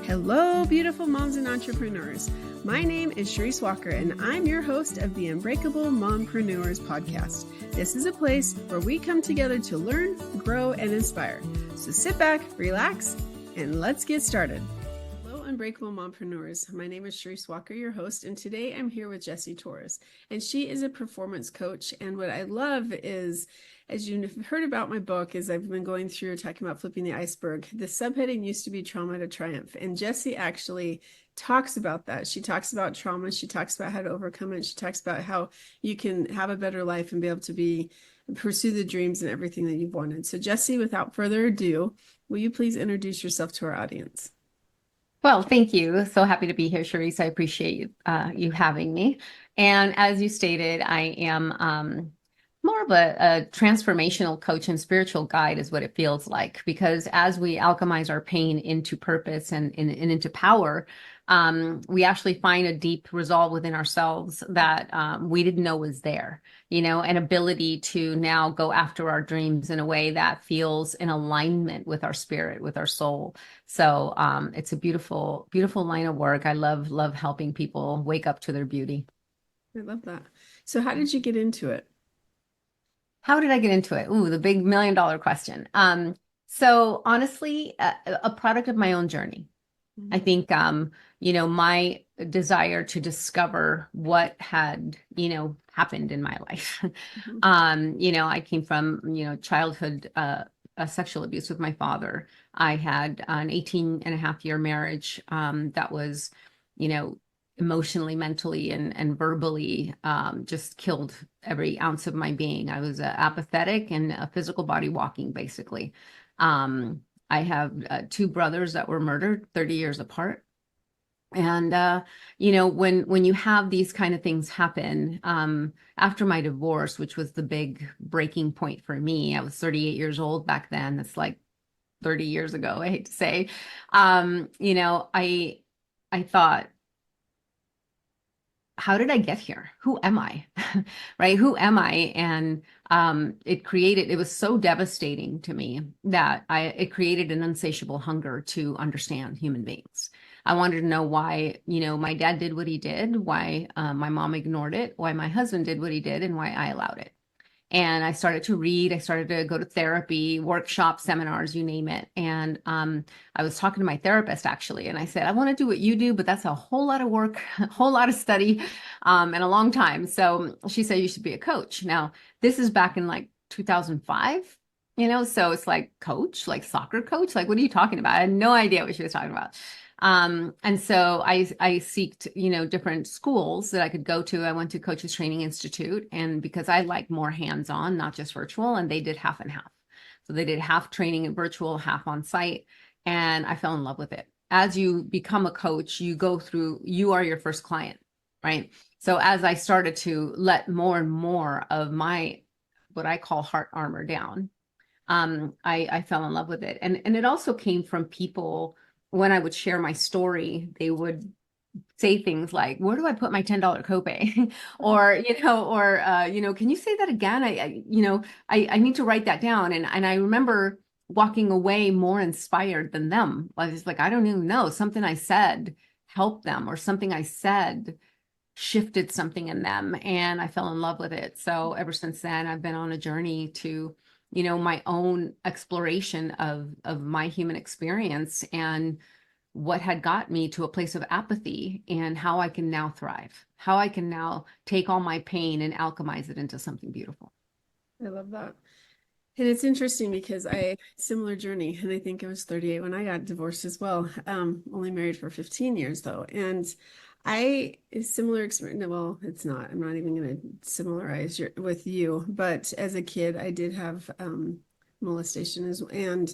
Hello, beautiful moms and entrepreneurs. My name is Sharice Walker, and I'm your host of the Unbreakable Mompreneurs podcast. This is a place where we come together to learn, grow, and inspire. So sit back, relax, and let's get started. Hello, Unbreakable Mompreneurs. My name is Sharice Walker, your host, and today I'm here with Jessie Torres, and she is a performance coach. And what I love is, as you've heard about my book, as I've been going through talking about flipping the iceberg, the subheading used to be trauma to triumph. And Jessie actually talks about that. She talks about trauma. She talks about how to overcome it. She talks about how you can have a better life and be able to pursue the dreams and everything that you've wanted. So Jessie, without further ado, will you please introduce yourself to our audience? Well, thank you. So happy to be here, Sharice. I appreciate you having me. And as you stated, I am more of a transformational coach and spiritual guide is what it feels like, because as we alchemize our pain into purpose and into power, we actually find a deep resolve within ourselves that we didn't know was there, an ability to now go after our dreams in a way that feels in alignment with our spirit, with our soul. So it's a beautiful, beautiful line of work. I love helping people wake up to their beauty. I love that. So how did you get into it? How did I get into it? Ooh, the big $1 million question. So honestly, a product of my own journey. Mm-hmm. I think, my desire to discover what had, happened in my life. Mm-hmm. I came from, childhood sexual abuse with my father. I had an 18-and-a-half-year marriage that was, emotionally, mentally, and verbally just killed every ounce of my being. I was apathetic and a physical body walking, basically. I have two brothers that were murdered 30 years apart. And, when you have these kind of things happen, after my divorce, which was the big breaking point for me, I was 38 years old back then. That's like 30 years ago, I hate to say. I thought, how did I get here? Who am I? Right? Who am I? And it was so devastating to me that it created an insatiable hunger to understand human beings. I wanted to know why, my dad did what he did, why my mom ignored it, why my husband did what he did, and why I allowed it. And I started to read, I started to go to therapy, workshops, seminars, you name it. And I was talking to my therapist, actually, and I said, I want to do what you do, but that's a whole lot of work, a whole lot of study, and a long time. So she said, you should be a coach. Now, this is back in like 2005, so it's like coach, like soccer coach, like, what are you talking about? I had no idea what she was talking about. And so I seeked, different schools that I could go to. I went to Coaches Training Institute, and because I like more hands-on, not just virtual, and they did half and half. So they did half training and virtual, half on site. And I fell in love with it. As you become a coach, you are your first client, right? So as I started to let more and more of what I call heart armor down, I fell in love with it. And it also came from people. When I would share my story, they would say things like, where do I put my $10 copay? or, can you say that again? I need to write that down. And I remember walking away more inspired than them. I was like, I don't even know, something I said helped them, or something I said shifted something in them. And I fell in love with it. So ever since then, I've been on a journey to my own exploration of my human experience and what had got me to a place of apathy, and how I can now thrive, how I can now take all my pain and alchemize it into something beautiful. I love that. And it's interesting because similar journey, and I think I was 38 when I got divorced as well. Only married for 15 years though. And similar experience. Well, it's not. I'm not even going to similarize with you. But as a kid, I did have molestation and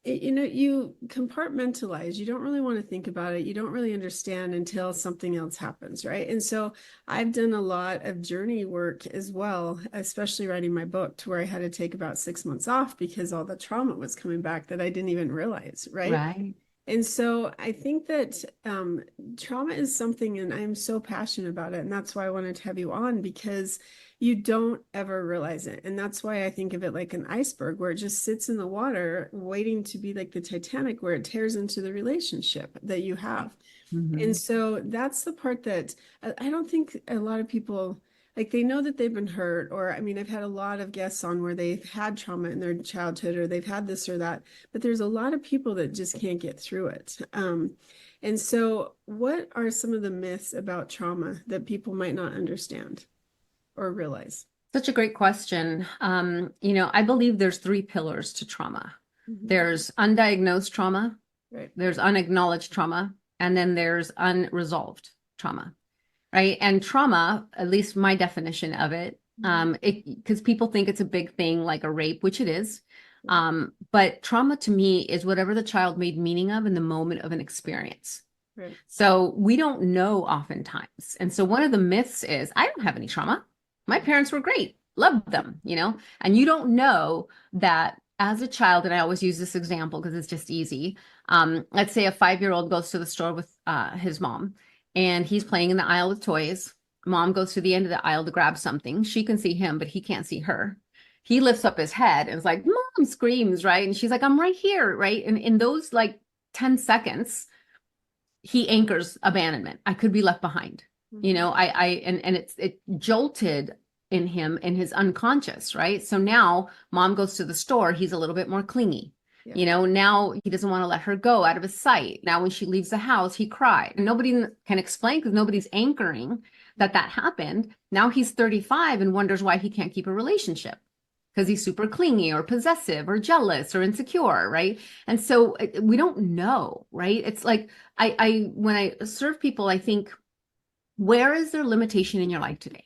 you compartmentalize. You don't really want to think about it. You don't really understand until something else happens, right? And so I've done a lot of journey work as well, especially writing my book, to where I had to take about 6 months off because all the trauma was coming back that I didn't even realize, right? Right. And so I think that trauma is something, and I'm so passionate about it. And that's why I wanted to have you on, because you don't ever realize it. And that's why I think of it like an iceberg where it just sits in the water waiting to be like the Titanic, where it tears into the relationship that you have. And so that's the part that I don't think a lot of people, like, they know that they've been hurt, or I mean, I've had a lot of guests on where they've had trauma in their childhood, or they've had this or that, but there's a lot of people that just can't get through it. And so what are some of the myths about trauma that people might not understand or realize? Such a great question. I believe there's three pillars to trauma. There's undiagnosed trauma, Right. there's unacknowledged trauma, and then there's unresolved trauma, right? And trauma, at least my definition of it, because people think it's a big thing like a rape, which it is. But trauma to me is whatever the child made meaning of in the moment of an experience. Right. So we don't know oftentimes. And so one of the myths is, I don't have any trauma. My parents were great, loved them, and you don't know that as a child. And I always use this example because it's just easy. Let's say a 5-year-old goes to the store with his mom, and he's playing in the aisle with toys. Mom goes to the end of the aisle to grab something. She can see him, but he can't see her. He lifts up his head and is like, Mom, screams, right? And she's like, I'm right here, right? And in those like 10 seconds, he anchors abandonment. I could be left behind. It jolted in him in his unconscious, right? So now mom goes to the store, he's a little bit more clingy. Yeah. Now he doesn't want to let her go out of his sight. Now when she leaves the house, he cried. And nobody can explain because nobody's anchoring that happened. Now he's 35 and wonders why he can't keep a relationship because he's super clingy or possessive or jealous or insecure, right? And so we don't know, right? It's like when I serve people, I think, where is there limitation in your life today?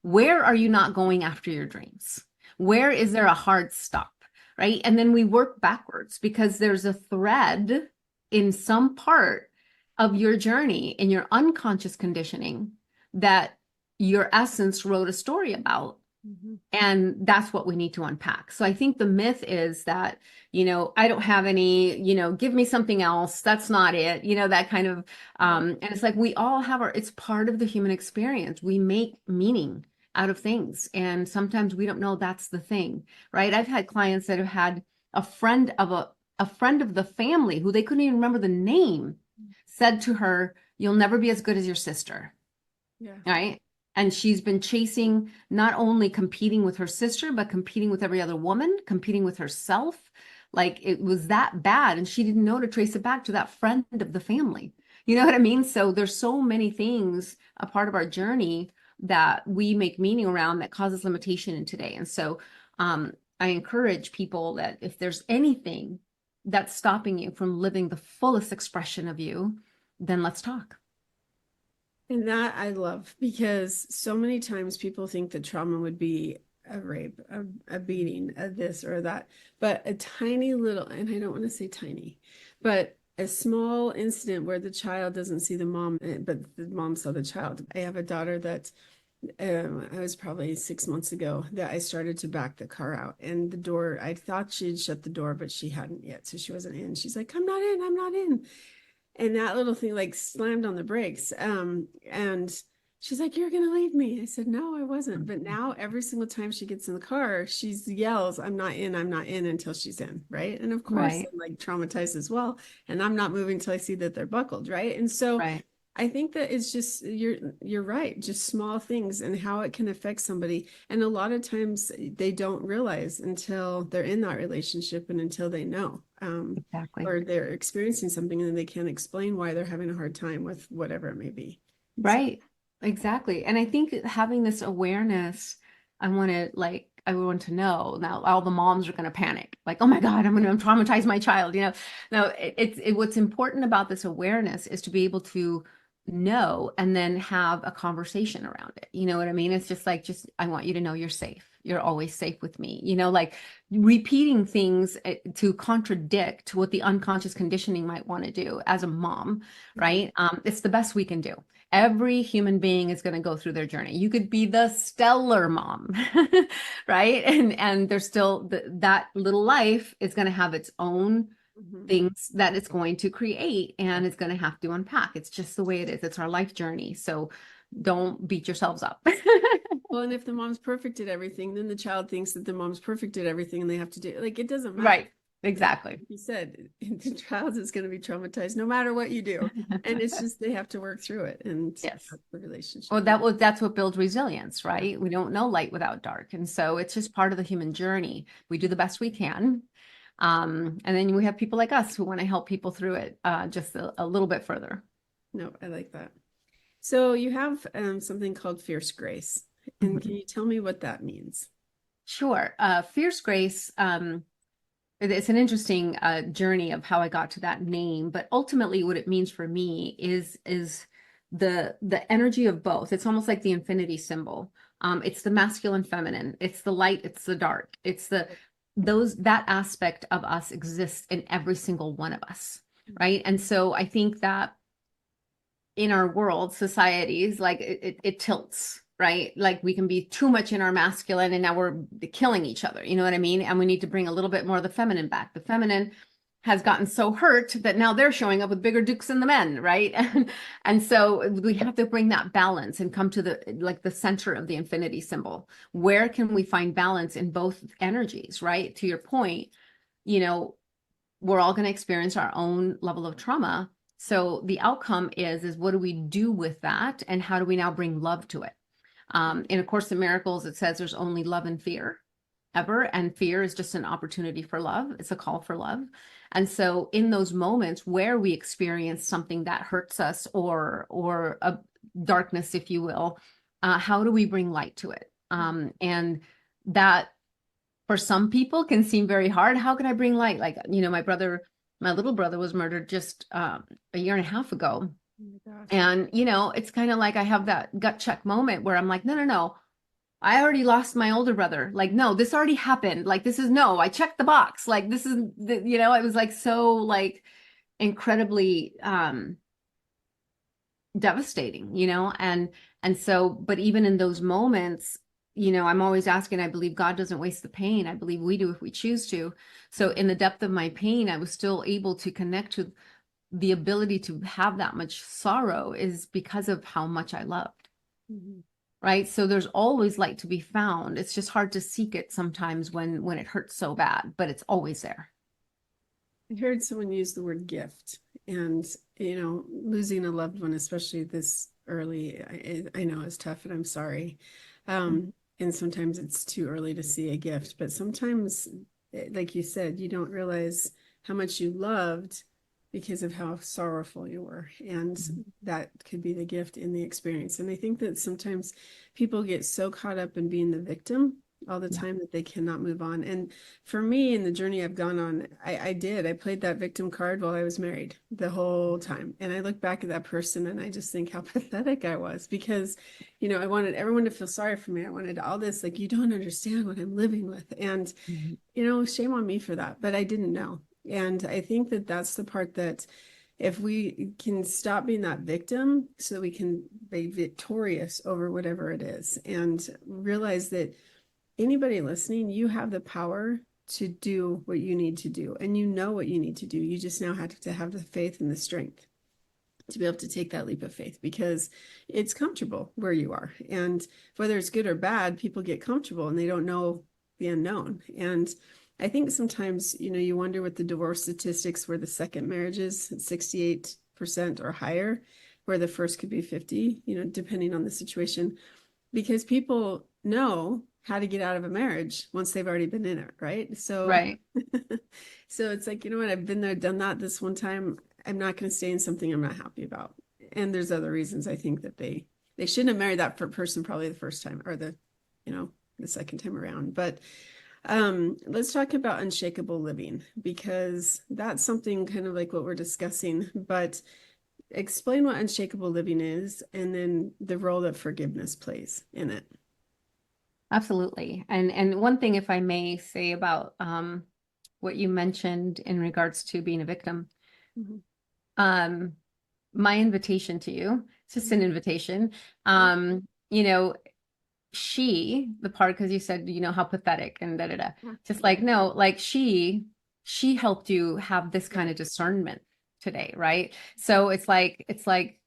Where are you not going after your dreams? Where is there a hard stop, right? And then we work backwards because there's a thread in some part of your journey in your unconscious conditioning that your essence wrote a story about. And that's what we need to unpack. So I think the myth is that, I don't have any, give me something else. That's not it. That kind of, and it's like, we all have it's part of the human experience. We make meaning out of things. And sometimes we don't know that's the thing, right? I've had clients that have had a friend of the family who they couldn't even remember the name said to her, you'll never be as good as your sister. Yeah. Right. And she's been chasing, not only competing with her sister, but competing with every other woman, competing with herself. Like it was that bad. And she didn't know to trace it back to that friend of the family. You know what I mean? So there's so many things, a part of our journey that we make meaning around that causes limitation in today. And so I encourage people that if there's anything that's stopping you from living the fullest expression of you, then let's talk. And that I love, because so many times people think that trauma would be a rape, a beating, a this or that, but a tiny little, and I don't want to say tiny, but a small incident where the child doesn't see the mom, but the mom saw the child. I have a daughter that I was probably 6 months ago that I started to back the car out, and the door, I thought she'd shut the door, but she hadn't yet. So she wasn't in. She's like, I'm not in. And that little thing like slammed on the brakes. And she's like, you're going to leave me. I said, no, I wasn't. But now every single time she gets in the car, she yells, I'm not in until she's in. Right. And of course, I'm like traumatized as well. And I'm not moving till I see that they're buckled. Right. And so I think that it's just, you're right. Just small things and how it can affect somebody. And a lot of times they don't realize until they're in that relationship and until they know. Exactly. Or they're experiencing something and they can't explain why they're having a hard time with whatever it may be. Right. So. Exactly. And I think having this awareness, I want to know now. All the moms are going to panic, like, oh my God, I'm going to traumatize my child. No, what's important about this awareness is to be able to know and then have a conversation around it. You know what I mean? It's just I want you to know you're safe. You're always safe with me. Like repeating things to contradict what the unconscious conditioning might want to do as a mom, right? It's the best we can do. Every human being is going to go through their journey. You could be the stellar mom, right? And there's still that little life is going to have its own things that it's going to create, and it's going to have to unpack. It's just the way it is. It's our life journey. So don't beat yourselves up. Well, and if the mom's perfect at everything, then the child thinks that the mom's perfect at everything and they have to do like, it doesn't matter. Right. Exactly. Like you said, the child is going to be traumatized no matter what you do. And it's just, they have to work through it. And yes, that's the relationship. well, that's what builds resilience, right? Yeah. We don't know light without dark. And so it's just part of the human journey. We do the best we can. And then we have people like us who want to help people through it just a little bit further. No, I like that. So you have something called Fierce Grace. And can you tell me what that means? Sure. Fierce Grace, it's an interesting journey of how I got to that name, but ultimately what it means for me is the energy of both. It's almost like the infinity symbol. It's the masculine, feminine. It's the light. It's the dark. It's that aspect of us exists in every single one of us, right? And so I think that in our world, societies, like it tilts, right? Like we can be too much in our masculine and now we're killing each other. You know what I mean? And we need to bring a little bit more of the feminine back. The feminine has gotten so hurt that now they're showing up with bigger dukes than the men, right? And so we have to bring that balance and come to the center of the infinity symbol. Where can we find balance in both energies, right? To your point, we're all going to experience our own level of trauma. So the outcome is what do we do with that? And how do we now bring love to it? In A Course in Miracles, it says there's only love and fear ever. And fear is just an opportunity for love. It's a call for love. And so in those moments where we experience something that hurts us or a darkness, if you will, how do we bring light to it? And that for some people can seem very hard. How can I bring light? Like, my little brother was murdered just a year and a half ago. Oh my gosh. And, it's kind of like I have that gut check moment where I'm like, no, I already lost my older brother. Like, no, this already happened. Like, I checked the box. Like, this is, it was like, so like incredibly devastating, and so, but even in those moments, I'm always asking, I believe God doesn't waste the pain. I believe we do if we choose to. So in the depth of my pain, I was still able to connect to the ability to have that much sorrow is because of how much I loved. Mm-hmm. Right. So there's always light to be found. It's just hard to seek it sometimes when it hurts so bad, but it's always there. I heard someone use the word gift, and, losing a loved one, especially this early, I know is tough, and I'm sorry. And sometimes it's too early to see a gift, but sometimes, like you said, you don't realize how much you loved because of how sorrowful you were. And that could be the gift in the experience. And I think that sometimes people get so caught up in being the victim all the time that they cannot move on. And for me, in the journey I've gone on, I played that victim card while I was married the whole time. And I look back at that person and I just think how pathetic I was because, I wanted everyone to feel sorry for me. I wanted all this, like, you don't understand what I'm living with. And, shame on me for that, but I didn't know. And I think that that's the part that if we can stop being that victim so that we can be victorious over whatever it is and realize that anybody listening, you have the power to do what you need to do, and you know what you need to do. You just now have to have the faith and the strength to be able to take that leap of faith because it's comfortable where you are. And whether it's good or bad, people get comfortable and they don't know the unknown. And I think sometimes, you wonder what the divorce statistics where the second marriage is 68% or higher, where the first could be 50, depending on the situation, because people know how to get out of a marriage once they've already been in it, right? So, right. So it's like, what, I've been there, done that this one time. I'm not going to stay in something I'm not happy about. And there's other reasons I think that they shouldn't have married that person probably the first time or the second time around. But let's talk about unshakable living, because that's something kind of like what we're discussing, but explain what unshakable living is and then the role that forgiveness plays in it. Absolutely. And one thing, if I may say about what you mentioned in regards to being a victim, my invitation to you, it's just an invitation, the part, because you said, how pathetic and da-da-da, just like, no, like she she helped you have this kind of discernment today, right? So it's like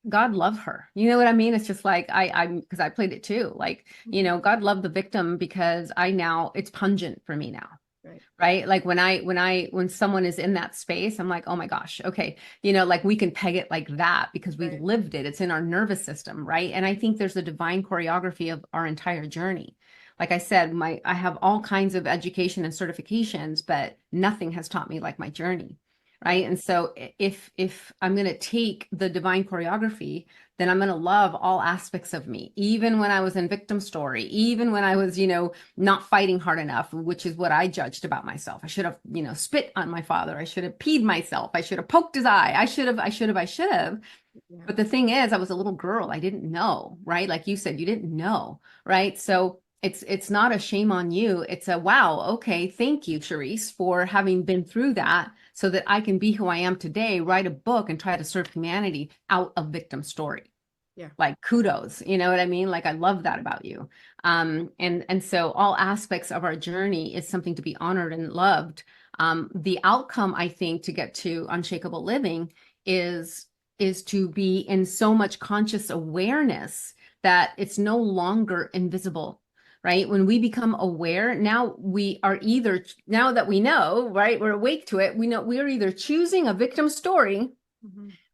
God love her. You know what I mean? It's just like because I played it too. Like, God loved the victim because it's pungent for me now. Right. Like when someone is in that space, I'm like, oh my gosh, okay. Like we can peg it like that because we lived it. It's in our nervous system. Right. And I think there's a divine choreography of our entire journey. Like I said, I have all kinds of education and certifications, but nothing has taught me like my journey. Right. And so if I'm going to take the divine choreography, then I'm going to love all aspects of me, even when I was in victim story, even when I was, not fighting hard enough, which is what I judged about myself. I should have, spit on my father. I should have peed myself. I should have poked his eye. I should have. Yeah. But the thing is, I was a little girl. I didn't know, right? Like you said, you didn't know, right? So it's not a shame on you. It's a, wow, okay, thank you, Charisse, for having been through that so that I can be who I am today, write a book and try to serve humanity out of victim story. Yeah. Like kudos, you know what I mean? Like I love that about you. And so all aspects of our journey is something to be honored and loved. The outcome, I think, to get to unshakable living is to be in so much conscious awareness that it's no longer invisible. Right? When we become aware, now that we know, right? We're awake to it. We know we're either choosing a victim story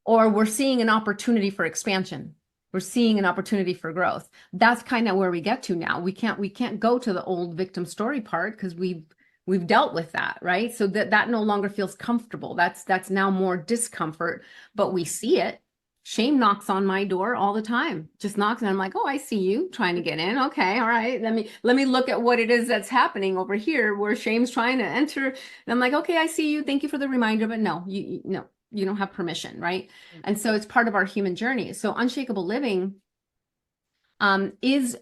or we're seeing an opportunity for expansion. We're seeing an opportunity for growth. That's kind of where we get to now. We can't go to the old victim story part because we've dealt with that, right? So that no longer feels comfortable. That's now more discomfort, but we see it. Shame knocks on my door all the time, just knocks. And I'm like, oh, I see you trying to get in. Okay. All right. Let me look at what it is that's happening over here where shame's trying to enter. And I'm like, okay, I see you. Thank you for the reminder. But no, you don't have permission. Right. And so it's part of our human journey. So unshakable living is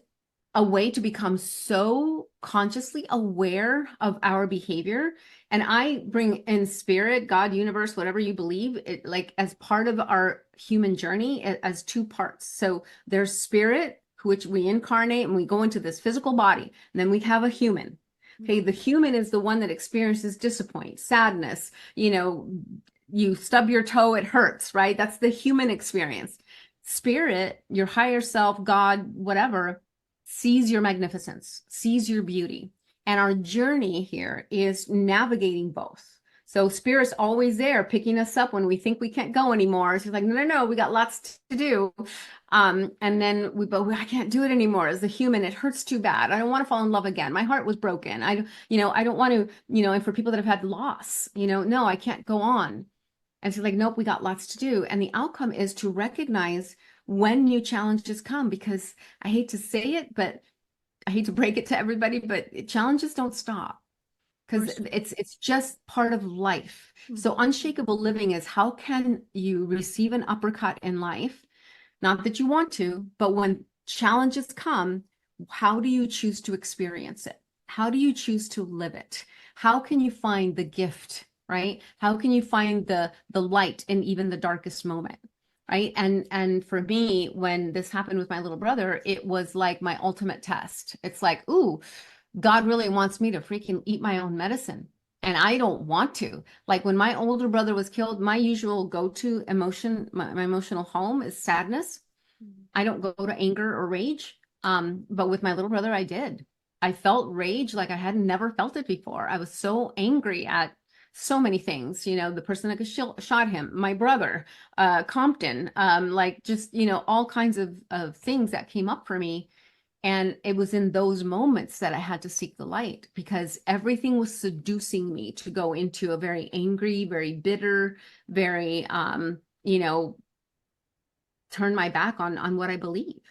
a way to become so consciously aware of our behavior. And I bring in spirit, God, universe, whatever you believe, it, like as part of our human journey as two parts. So there's spirit, which we incarnate and we go into this physical body. And then we have a human. Okay. The human is the one that experiences disappointment, sadness, you stub your toe, it hurts, right? That's the human experience. Spirit, your higher self, God, whatever, sees your magnificence, sees your beauty. And our journey here is navigating both. So spirit's always there picking us up when we think we can't go anymore. She's like, no, we got lots to do. And then I can't do it anymore. As a human, it hurts too bad. I don't want to fall in love again. My heart was broken. I don't want to, and for people that have had loss, no, I can't go on. And she's like, nope, we got lots to do. And the outcome is to recognize when new challenges come, because I hate to say it, but I hate to break it to everybody, but challenges don't stop because it's just part of life. So unshakable living is how can you receive an uppercut in life? Not that you want to, but when challenges come, how do you choose to experience it? How do you choose to live it? How can you find the gift, right? How can you find the light in even the darkest moment? Right. And for me, when this happened with my little brother, it was like my ultimate test. It's like, ooh, God really wants me to freaking eat my own medicine. And I don't want to. Like when my older brother was killed, my usual go-to emotion, my emotional home is sadness. I don't go to anger or rage. But with my little brother, I did. I felt rage like I had never felt it before. I was so angry at so many things, the person that shot him, my brother, Compton, like just, all kinds of things that came up for me. And it was in those moments that I had to seek the light because everything was seducing me to go into a very angry, very bitter, very, turn my back on what I believe.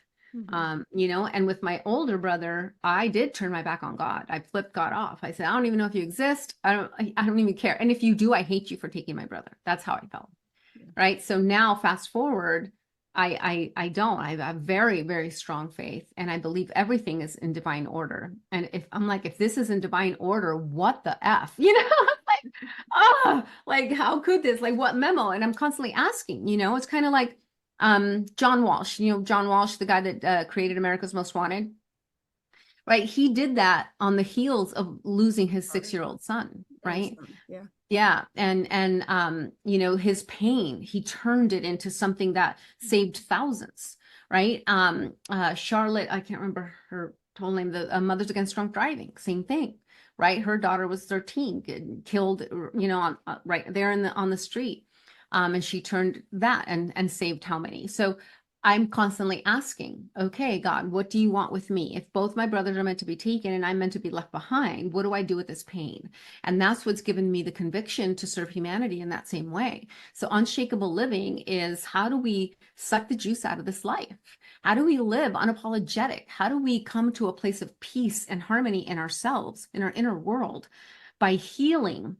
And with my older brother, I did turn my back on God. I flipped God off. I said, I don't even know if you exist. I don't even care. And if you do, I hate you for taking my brother. That's how I felt. Yeah. Right. So now fast forward, I don't. I have very, very strong faith. And I believe everything is in divine order. And if this is in divine order, what the F, like, how could this, like what memo? And I'm constantly asking, it's kind of like, John Walsh, John Walsh, the guy that created America's Most Wanted, right? He did that on the heels of losing his 6-year-old son, right? Awesome. Yeah. Yeah. You know, his pain, he turned it into something that saved thousands, right? Charlotte, I can't remember her total name, the Mothers Against Drunk Driving, same thing, right? Her daughter was 13, killed, you know, right there on the street. And she turned that and saved how many? So I'm constantly asking, okay, God, what do you want with me? If both my brothers are meant to be taken and I'm meant to be left behind, what do I do with this pain? And that's what's given me the conviction to serve humanity in that same way. So unshakable living is, how do we suck the juice out of this life? How do we live unapologetic? How do we come to a place of peace and harmony in ourselves, in our inner world, by healing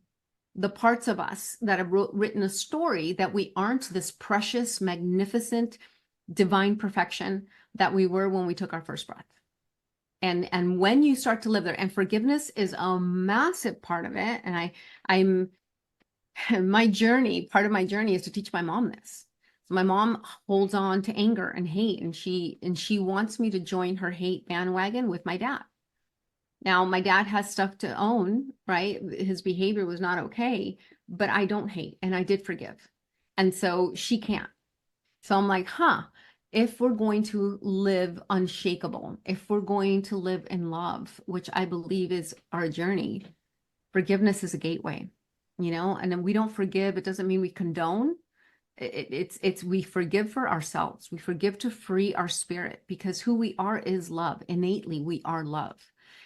the parts of us that have written a story that we aren't this precious, magnificent, divine perfection that we were when we took our first breath. And when you start to live there, and forgiveness is a massive part of it. And I'm my journey, part of my journey is to teach my mom this. So my mom holds on to anger and hate, and she wants me to join her hate bandwagon with my dad. Now, my dad has stuff to own, right? His behavior was not okay, but I don't hate, and I did forgive. And so she can't. So I'm like, if we're going to live unshakable, if we're going to live in love, which I believe is our journey, forgiveness is a gateway, you know, and then we don't forgive. It doesn't mean we condone. It's we forgive for ourselves. We forgive to free our spirit, because who we are is love. Innately, we are love.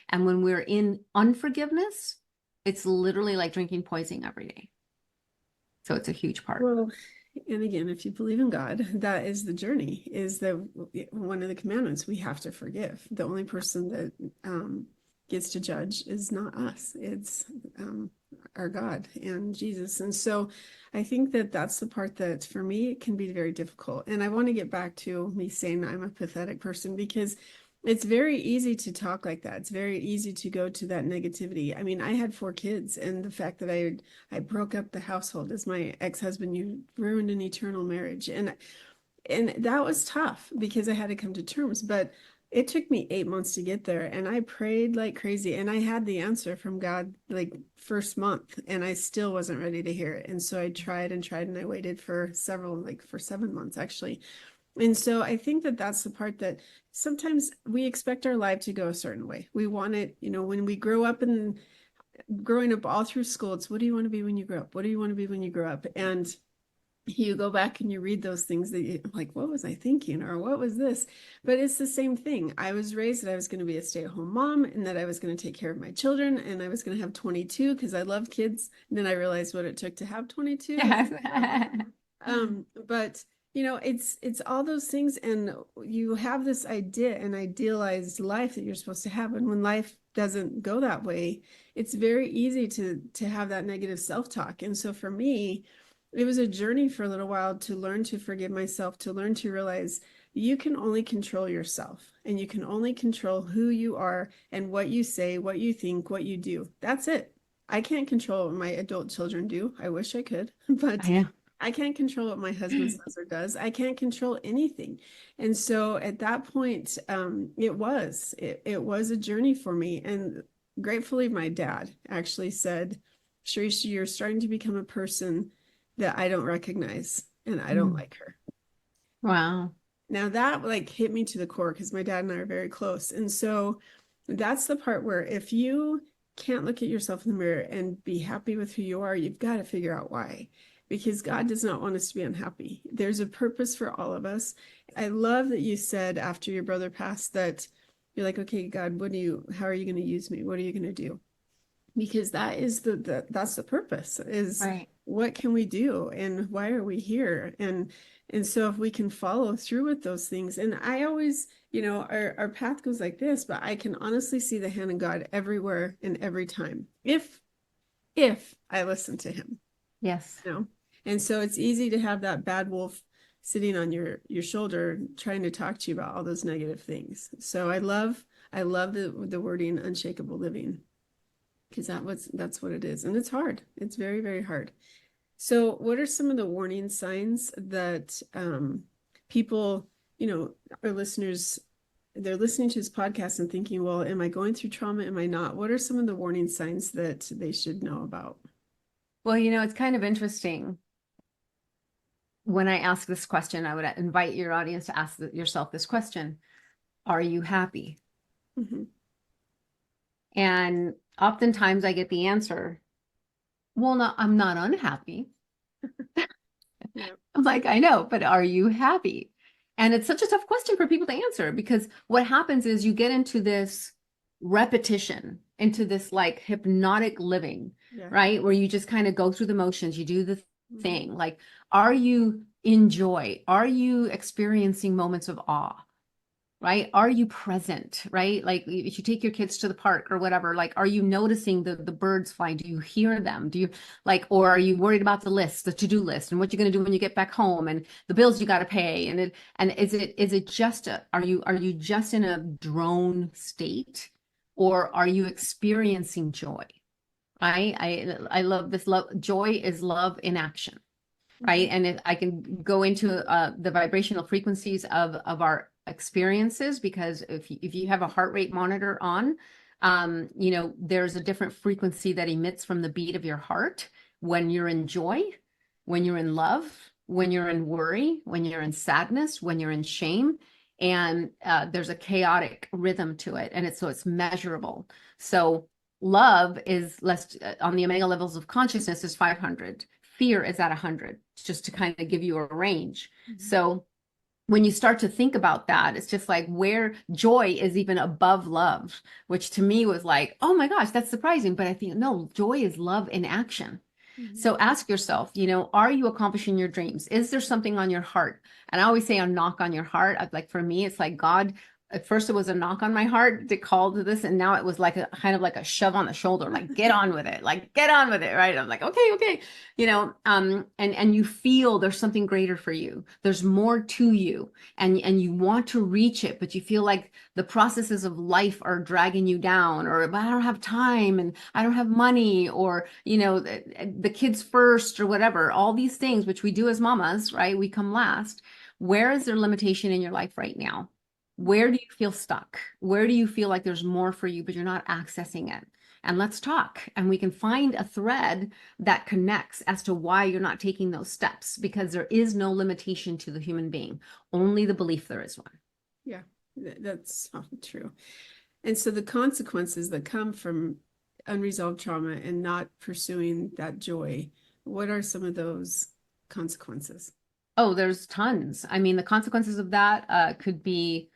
And when we're in unforgiveness, it's literally like drinking poison every day. So it's a huge part. Well, and again, if you believe in God, that is the journey, is that one of the commandments, we have to forgive. The only person that gets to judge is not us. It's our God and Jesus. And so I think that that's the part that for me can be very difficult. And I want to get back to me saying I'm a pathetic person, because it's very easy to talk like that. It's very easy to go to that negativity. I mean, I had 4 kids, and the fact that I broke up the household as my ex-husband, you ruined an eternal marriage. And that was tough, because I had to come to terms, but it took me 8 months to get there, and I prayed like crazy, and I had the answer from God like first month, and I still wasn't ready to hear it. And so I tried and tried, and I waited for for 7 months actually. And so I think that that's the part that sometimes we expect our life to go a certain way. We want it, you know, when we grow up, and growing up all through school, it's what do you want to be when you grow up? What do you want to be when you grow up? And you go back and you read those things that you're like, what was I thinking? Or what was this? But it's the same thing. I was raised that I was going to be a stay-at-home mom, and that I was going to take care of my children, and I was going to have 22 because I loved kids. And then I realized what it took to have 22. Yes. But you know, it's all those things, and you have this idea, an idealized life that you're supposed to have. And when life doesn't go that way, it's very easy to have that negative self-talk. And so for me, it was a journey for a little while to learn to forgive myself, to learn to realize you can only control yourself, and you can only control who you are and what you say, what you think, what you do. That's it. I can't control what my adult children do. I wish I could, but I can't control what my husband says or does. I can't control anything. And so at that point, it was a journey for me. And gratefully, my dad actually said, Sharice, you're starting to become a person that I don't recognize, and I don't like her. Wow. Now that like hit me to the core, because my dad and I are very close. And so that's the part where if you can't look at yourself in the mirror and be happy with who you are, you've got to figure out why. Because God does not want us to be unhappy. There's a purpose for all of us. I love that you said after your brother passed that you're like, okay, God, how are you going to use me? What are you going to do? Because that is that's the purpose, is Right. What can we do, and why are we here? And so if we can follow through with those things, and I always, you know, our path goes like this, but I can honestly see the hand of God everywhere and every time, if I listen to him. Yes. You know? And so it's easy to have that bad wolf sitting on your shoulder trying to talk to you about all those negative things. So I love the wording unshakable living, because that's what it is. And it's hard. It's very, very hard. So what are some of the warning signs that people, you know, our listeners they're listening to this podcast and thinking, well, am I going through trauma? Am I not? What are some of the warning signs that they should know about? Well, it's kind of interesting. When I ask this question, I would invite your audience to ask yourself this question: are you happy? Mm-hmm. And oftentimes I get the answer, well, no, I'm not unhappy. Yep. I'm like, I know, but are you happy? And it's such a tough question for people to answer, because what happens is you get into this repetition, into this like hypnotic living, Yeah. right? Where you just kind of go through the motions, you do the Mm-hmm. thing. Like, are you in joy? Are you experiencing moments of awe? Right? Are you present? Right? Like if you take your kids to the park or whatever, like, are you noticing the birds flying? Do you hear them? Do you like, or are you worried about the list, the to-do list, and what you're going to do when you get back home, and the bills you got to pay? And is it just are you just in a drone state, or are you experiencing joy? I love this. Joy is love in action. Right. And if I can go into the vibrational frequencies of our experiences, because if you have a heart rate monitor on, there's a different frequency that emits from the beat of your heart when you're in joy, when you're in love, when you're in worry, when you're in sadness, when you're in shame. And there's a chaotic rhythm to it. And it's measurable. So love is less on the omega levels of consciousness is 500. Fear is at 100, just to kind of give you a range. Mm-hmm. So when you start to think about that, it's just like where joy is even above love, which to me was like, oh my gosh, that's surprising. But I think, no, joy is love in action. Mm-hmm. So ask yourself, are you accomplishing your dreams? Is there something on your heart? And I always say a knock on your heart. Like for me, it's like God. At first it was a knock on my heart to call to this. And now it was like a kind of like a shove on the shoulder, like, get on with it, like, get on with it. Right. I'm like, okay. And you feel there's something greater for you. There's more to you, and you want to reach it, but you feel like the processes of life are dragging you down, or I don't have time, and I don't have money, or, the kids first, or whatever, all these things, which we do as mamas, right? We come last. Where is there limitation in your life right now? Where do you feel stuck? Where do you feel like there's more for you, but you're not accessing it? And let's talk, and we can find a thread that connects as to why you're not taking those steps, because there is no limitation to the human being, only the belief there is one. Yeah, that's true. And so the consequences that come from unresolved trauma and not pursuing that joy, what are some of those consequences? Oh, there's tons. I mean, the consequences of that could be,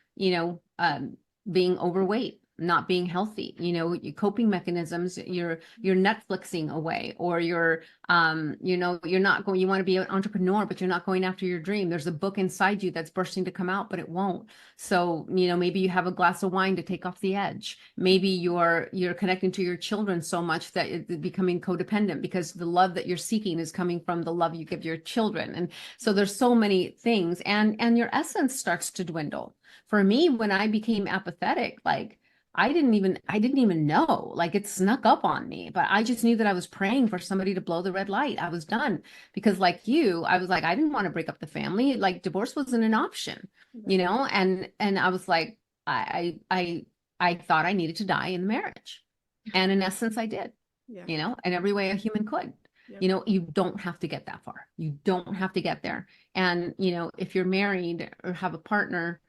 being overweight, not being healthy, your coping mechanisms, you're Netflixing away, or you're not going, you want to be an entrepreneur, but you're not going after your dream. There's a book inside you that's bursting to come out, but it won't. So, maybe you have a glass of wine to take off the edge. Maybe you're connecting to your children so much that it's becoming codependent, because the love that you're seeking is coming from the love you give your children. And so there's so many things, and your essence starts to dwindle. For me, when I became apathetic, like, I didn't even know, like, it snuck up on me, but I just knew that I was praying for somebody to blow the red light. I was done, because like you, I was like, I didn't want to break up the family. Like, divorce wasn't an option, and I was like, I thought I needed to die in the marriage. And in essence, I did, in every way a human could. Yep. You don't have to get that far. You don't have to get there. And, if you're married or have a partner,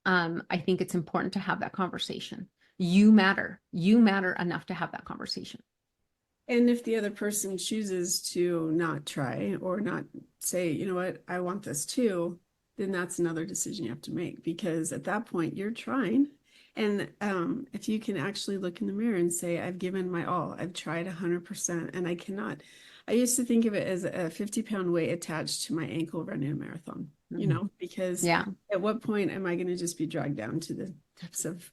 I think it's important to have that conversation. You matter enough to have that conversation. And if the other person chooses to not try, or not say, you know what, I want this too, then that's another decision you have to make, because at that point you're trying. And if you can actually look in the mirror and say, I've given my all, I've tried 100%, and I used to think of it as a 50-pound weight attached to my ankle running a marathon, because at what point am I going to just be dragged down to the depths of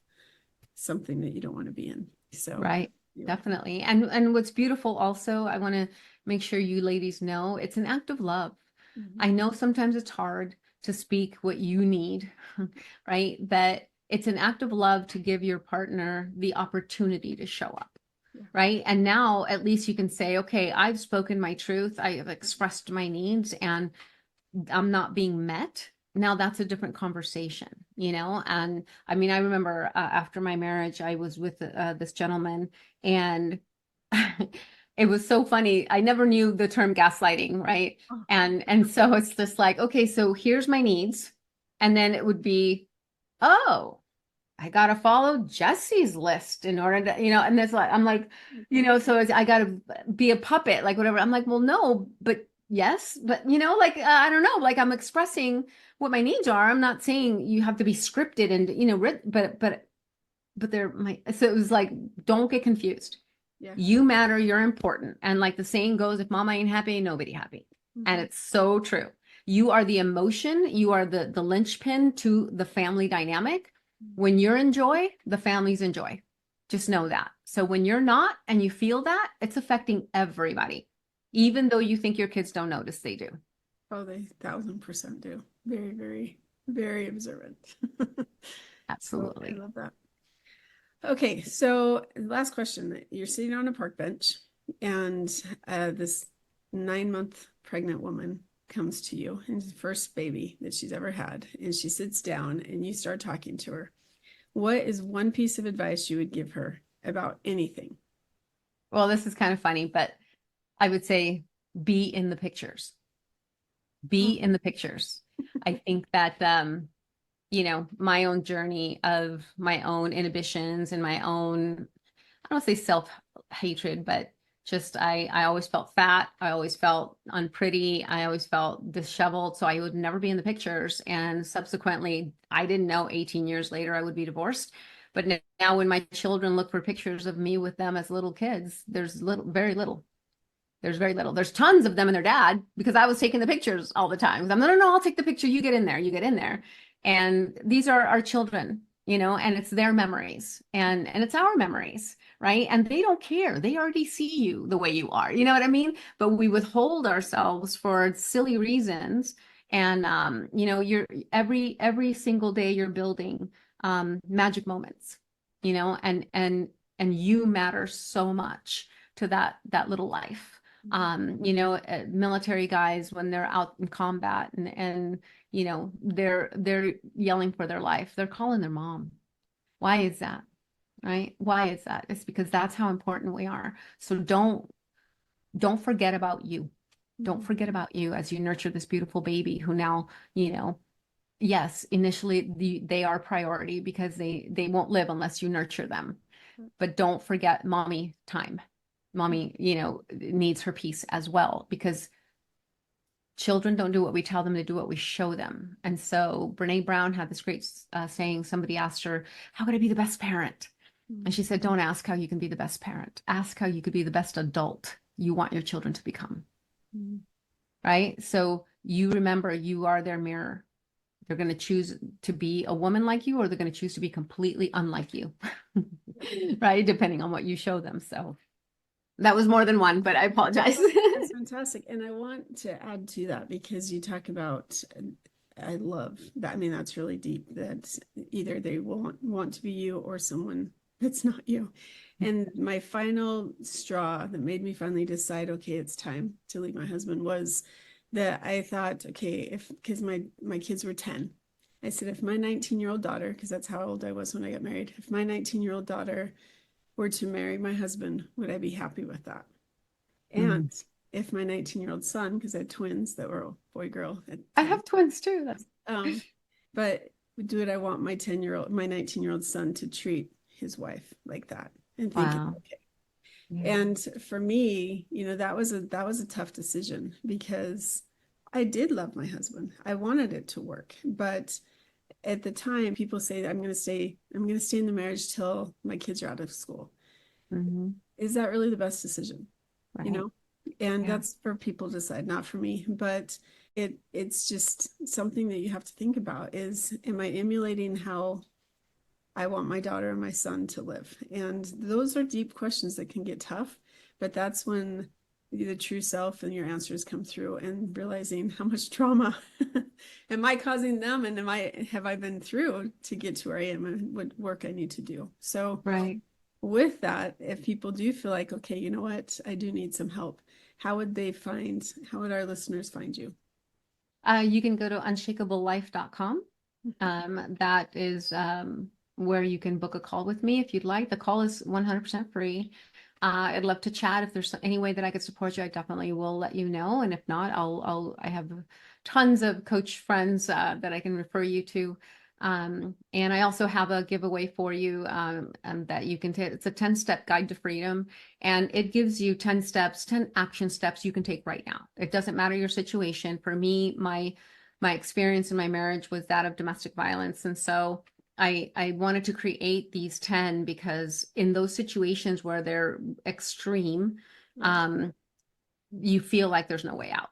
something that you don't want to be in? So right. Definitely. And what's beautiful also, I want to make sure you ladies know, it's an act of love. Mm-hmm. I know sometimes it's hard to speak what you need, right? But it's an act of love to give your partner the opportunity to show up. Right. And now at least you can say, okay, I've spoken my truth. I have expressed my needs, and I'm not being met. now that's a different conversation, And I mean, I remember after my marriage, I was with this gentleman, and it was so funny. I never knew the term gaslighting, right? Oh. And so it's just like, okay, so here's my needs. And then it would be, oh, I gotta follow Jesse's list in order to, and that's like, I'm like, so I gotta be a puppet, like whatever. I'm like, well, no, but yes, but like, I don't know, like I'm expressing what my needs are. I'm not saying you have to be scripted and, but so it was like, don't get confused. Yeah. You matter, you're important. And like the saying goes, if mama ain't happy, ain't nobody happy. And it's so true. You are the emotion, you are the linchpin to the family dynamic. When you're in joy, the family's in joy. Just know that. So when you're not and you feel that, it's affecting everybody. Even though you think your kids don't notice, they do. Oh, they 1000% do. Very, very, very observant. Absolutely. So I love that. Okay, so last question. You're sitting on a park bench, and this 9-month pregnant woman comes to you, and the first baby that she's ever had, and she sits down, and you start talking to her. What is one piece of advice you would give her about anything? Well, this is kind of funny, but I would say be in the pictures. Be in the pictures. I think that my own journey of my own inhibitions and my own, I don't say self-hatred, but just I always felt fat. I always felt unpretty. I always felt disheveled. So I would never be in the pictures. And subsequently, I didn't know 18 years later I would be divorced. But now when my children look for pictures of me with them as little kids, there's very little. There's very little. There's tons of them and their dad, because I was taking the pictures all the time. I'm no, I'll take the picture. You get in there. You get in there. And these are our children, and it's their memories and it's our memories, right? And they don't care. They already see you the way you are. You know what I mean? But we withhold ourselves for silly reasons. And you're every single day you're building magic moments, and you matter so much to that little life. Military guys, when they're out in combat and they're yelling for their life, they're calling their mom. Why is that? Right? Why is that? It's because that's how important we are. So don't forget about you. Don't forget about you as you nurture this beautiful baby who now, yes, initially they are priority because they won't live unless you nurture them. But don't forget mommy time. Mommy, needs her piece as well, because children don't do what we tell them, they do what we show them. And so Brene Brown had this great saying. Somebody asked her, how could I be the best parent? And she said, don't ask how you can be the best parent. Ask how you could be the best adult you want your children to become. Right? So you remember, you are their mirror. They're going to choose to be a woman like you, or they're going to choose to be completely unlike you. Right? Depending on what you show them. So that was more than one, but I apologize. That's fantastic. And I want to add to that, because you talk about, I love that. I mean, that's really deep, that either they won't want to be you or someone that's not you. And my final straw that made me finally decide, okay, it's time to leave my husband, was that I thought, okay, because my kids were 10, I said, if my 19-year-old daughter, because that's how old I was when I got married, if my 19-year-old daughter were to marry my husband, would I be happy with that? And if my 19-year-old son, because I had twins that were boy, girl. I have twins too. But would I want my 19-year-old son to treat his wife like that and think it's okay? Yeah. And for me, that was a tough decision, because I did love my husband. I wanted it to work, but at the time, people say I'm going to stay in the marriage till my kids are out of school. Is that really the best decision? Right. And that's for people to decide, not for me. But it's just something that you have to think about is, am I emulating how I want my daughter and my son to live? And those are deep questions that can get tough, but that's when the true self and your answers come through, and realizing how much trauma am I causing them, and have I been through to get to where I am, and what work I need to do. So with that, if people do feel like, okay, you know what, I do need some help, how would our listeners find you? You can go to unshakablelife.com. That is where you can book a call with me if you'd like. The call is 100% free. I'd love to chat. If there's any way that I could support you, I definitely will let you know. And if not, I have tons of coach friends that I can refer you to. And I also have a giveaway for you that you can take. It's a 10-step guide to freedom, and it gives you 10 steps, 10 action steps you can take right now. It doesn't matter your situation. For me, my experience in my marriage was that of domestic violence. And so I wanted to create these 10 because in those situations where they're extreme, you feel like there's no way out.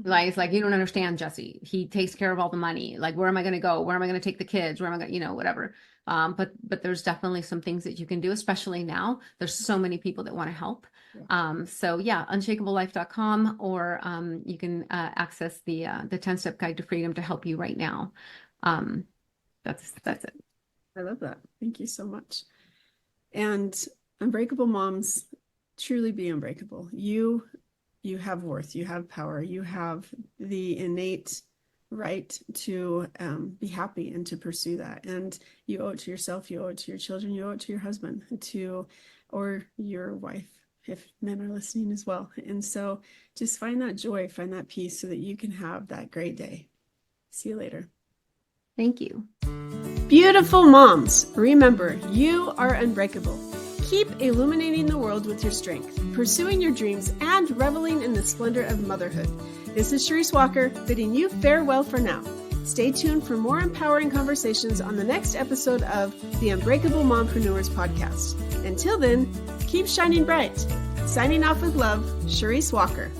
Like, it's like, you don't understand, Jessie. He takes care of all the money. Like, where am I going to go? Where am I going to take the kids? Where am I going to, whatever. But there's definitely some things that you can do, especially now. There's so many people that want to help. So yeah, unshakablelife.com, or you can access the 10-step guide to freedom to help you right now. That's it. I love that. Thank you so much. And Unbreakable Moms, truly be unbreakable. You have worth, you have power, you have the innate right to be happy and to pursue that. And you owe it to yourself, you owe it to your children, you owe it to your husband, or your wife, if men are listening as well. And so just find that joy, find that peace so that you can have that great day. See you later. Thank you. Beautiful moms, remember, you are unbreakable. Keep illuminating the world with your strength, pursuing your dreams, and reveling in the splendor of motherhood. This is Charisse Walker, bidding you farewell for now. Stay tuned for more empowering conversations on the next episode of the Unbreakable Mompreneurs podcast. Until then, keep shining bright. Signing off with love, Charisse Walker.